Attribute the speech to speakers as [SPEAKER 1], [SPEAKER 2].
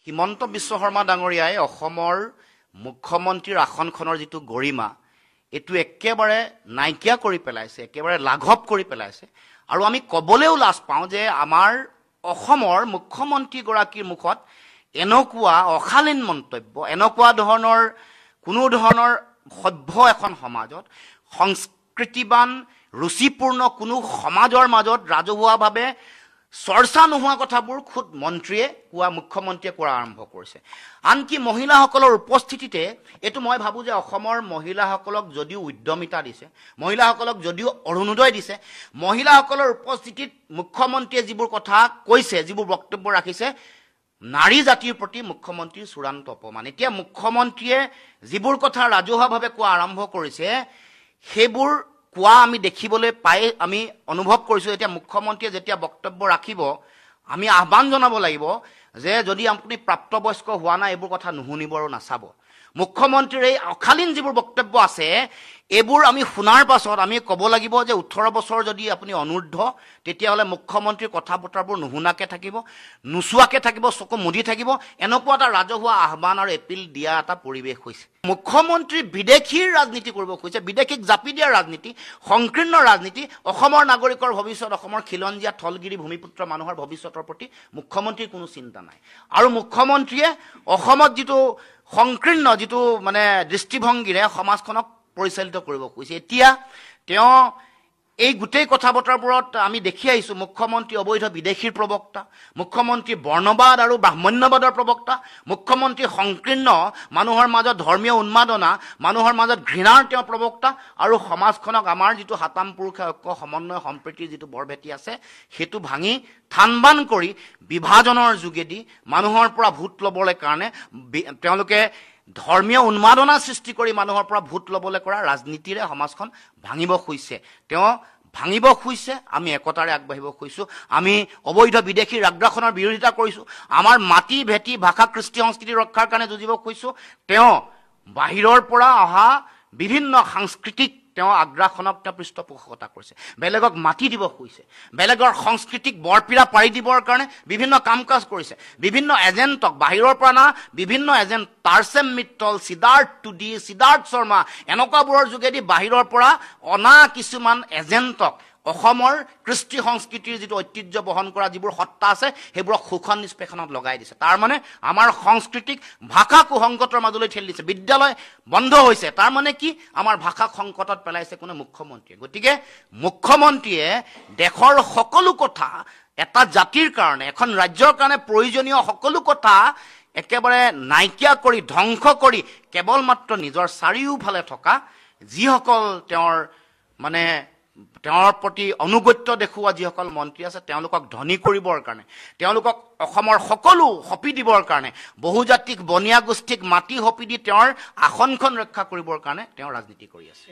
[SPEAKER 1] হিমন্ত বিশ্ব শৰ্মা ডাঙৰীয়াই অসমৰ মুখ্যমন্ত্ৰীৰ আসনখনৰ যিটো গৰিমা এটো একেবাৰে নাইকিয়া কৰি পেলাইছে, একেবাৰে লাঘৱ কৰি পেলাইছে। আৰু আমি কবলেও লাজ পাওঁ যে আমাৰ অসমৰ মুখ্যমন্ত্ৰী গৰাকীৰ মুখত এনেকুৱা অশালীন মন্তব্য, এনেকুৱা ধৰণৰ কোনো ধৰণৰ সভ্য এখন সমাজত, সংস্কৃতিবান ৰুচিপূৰ্ণ কোনো সমাজৰ মাজত ৰাজহুৱাভাৱে চৰ্চা নোহোৱা কথাবোৰ খুদ মন্ত্ৰীয়ে কোৱা, মুখ্যমন্ত্ৰীয়ে কোৱা আৰম্ভ কৰিছে। আনকি মহিলাসকলৰ উপস্থিতিতে এইটো মই ভাবোঁ যে অসমৰ মহিলাসকলক যদিও উদ্যমিতা দিছে, মহিলাসকলক যদিও অৰুণোদয় দিছে, মহিলাসকলৰ উপস্থিতিত মুখ্যমন্ত্ৰীয়ে যিবোৰ কথা কৈছে, যিবোৰ বক্তব্য ৰাখিছে, নাৰী জাতিৰ প্ৰতি মুখ্যমন্ত্ৰীৰ চূড়ান্ত অপমান। এতিয়া মুখ্যমন্ত্ৰীয়ে যিবোৰ কথা ৰাজহুৱাভাৱে কোৱা আৰম্ভ কৰিছে সেইবোৰ কোৱা আমি দেখিবলৈ পাই, আমি অনুভৱ কৰিছোঁ। এতিয়া মুখ্যমন্ত্ৰীয়ে যেতিয়া বক্তব্য ৰাখিব আমি আহ্বান জনাব লাগিব যে যদি আপুনি প্ৰাপ্তবয়স্ক হোৱা নাই এইবোৰ কথা নুশুনিব আৰু নাচাব। মুখ্যমন্ত্ৰীৰ এই অশালীন যিবোৰ বক্তব্য আছে এইবোৰ আমি শুনাৰ পাছত আমি ক'ব লাগিব যে 18 বছৰ যদি আপুনি অনূৰ্ধ্ব তেতিয়াহ'লে মুখ্যমন্ত্ৰীৰ কথা বতৰাবোৰ নুশুনাকৈ থাকিব, নোচোৱাকৈ থাকিব, চকু মুদি থাকিব, এনেকুৱা এটা ৰাজহুৱা আহ্বান আৰু এপিল দিয়া এটা পৰিৱেশ হৈছে। মুখ্যমন্ত্ৰী বিদেশীৰ ৰাজনীতি কৰিব খুজিছে, বিদেশীক জাপি দিয়াৰ ৰাজনীতি, সংকীৰ্ণ ৰাজনীতি। অসমৰ নাগৰিকৰ ভৱিষ্যত, অসমৰ খিলঞ্জীয়া থলগিৰি ভূমিপুত্ৰ মানুহৰ ভৱিষ্যতৰ প্ৰতি মুখ্যমন্ত্ৰীৰ কোনো চিন্তা নাই। আৰু মুখ্যমন্ত্ৰীয়ে অসমত যিটো সংকীৰ্ণ যিটো মানে দৃষ্টিভংগীৰে সমাজখনক পৰিচালিত কৰিব খুজিছে। এতিয়া তেওঁ এই গোটেই কথা বতৰাবোৰত আমি দেখি আহিছোঁ মুখ্যমন্ত্ৰী অবৈধ বিদেশীৰ প্ৰবক্তা, মুখ্যমন্ত্ৰী বৰ্ণবাদ আৰু ব্ৰাহ্মণ্যবাদৰ প্ৰবক্তা, মুখ্যমন্ত্ৰী সংকীৰ্ণ মানুহৰ মাজত ধৰ্মীয় উন্মাদনা, মানুহৰ মাজত ঘৃণাৰ তেওঁ প্ৰবক্তা। আৰু সমাজখনক আমাৰ যিটো সাতাম পুৰুষে ঐক্য সমন্বয় সম্প্ৰীতিৰ যিটো বৰভেটি আছে সেইটো ভাঙি থানবান কৰি বিভাজনৰ যোগেদি মানুহৰ পৰা ভোট ল'বলৈ কাৰণে তেওঁলোকে ধৰ্মীয় উন্মাদনা সৃষ্টি কৰি মানুহৰ পৰা ভোট ল'বলৈ কৰা ৰাজনীতিৰে সমাজখন ভাঙিব খুজিছে। তেওঁ ভাঙিব খুজিছে, আমি একতাৰে আগবাঢ়িব খুজিছোঁ। আমি অবৈধ বিদেশীৰ আগ্ৰাসনৰ বিৰোধিতা কৰিছোঁ, আমাৰ মাটি ভেটি ভাষা কৃষ্টি সংস্কৃতি ৰক্ষাৰ কাৰণে যুঁজিব খুজিছোঁ। তেওঁ বাহিৰৰ পৰা অহা বিভিন্ন সাংস্কৃতিক তেওঁ আগ্ৰাসনক তেওঁ পৃষ্ঠপোষকতা কৰিছে, বেলেগক মাটি দিব খুজিছে, বেলেগৰ সংস্কৃতিক বৰপীৰা পাৰি দিবৰ কাৰণে বিভিন্ন কাম কাজ কৰিছে। বিভিন্ন এজেণ্টক বাহিৰৰ পৰা না বিভিন্ন এজেণ্ট টাৰ্চেম মিত্তল, সিদ্ধাৰ্থ টুডি, সিদ্ধাৰ্থ শৰ্মা এনেকুৱাবোৰৰ যোগেদি বাহিৰৰ পৰা অনা কিছুমান এজেণ্টক অসমৰ কৃষ্টি সংস্কৃতিৰ যিটো ঐতিহ্য বহন কৰা যিবোৰ সত্তা আছে সেইবোৰক শোষণ নিষ্পেষণত লগাই দিছে। তাৰ মানে আমাৰ সংস্কৃতিক ভাষা কুসংকটৰ মাজলৈ ঠেলি দিছে। বিদ্যালয় বন্ধ হৈছে, তাৰ মানে কি আমাৰ ভাষাক সংকটত পেলাইছে কোনো মুখ্যমন্ত্ৰীয়ে। গতিকে মুখ্যমন্ত্ৰীয়ে দেশৰ সকলো কথা, এটা জাতিৰ কাৰণে, এখন ৰাজ্যৰ কাৰণে প্ৰয়োজনীয় সকলো কথা একেবাৰে নাইকিয়া কৰি ধ্বংস কৰি কেৱল মাত্ৰ নিজৰ চাৰিওফালে থকা যিসকল তেওঁৰ প্ৰতি অনুগত্য দেখুওৱা যিসকল মন্ত্ৰী আছে তেওঁলোকক ধনী কৰিবৰ কাৰণে, তেওঁলোকক অসমৰ সকলো সপি দিবৰ কাৰণে, বহুজাতিক বনিয়া গোষ্ঠীক মাটি সপি দি তেওঁৰ আসনখন ৰক্ষা কৰিবৰ কাৰণে তেওঁ ৰাজনীতি কৰি আছে।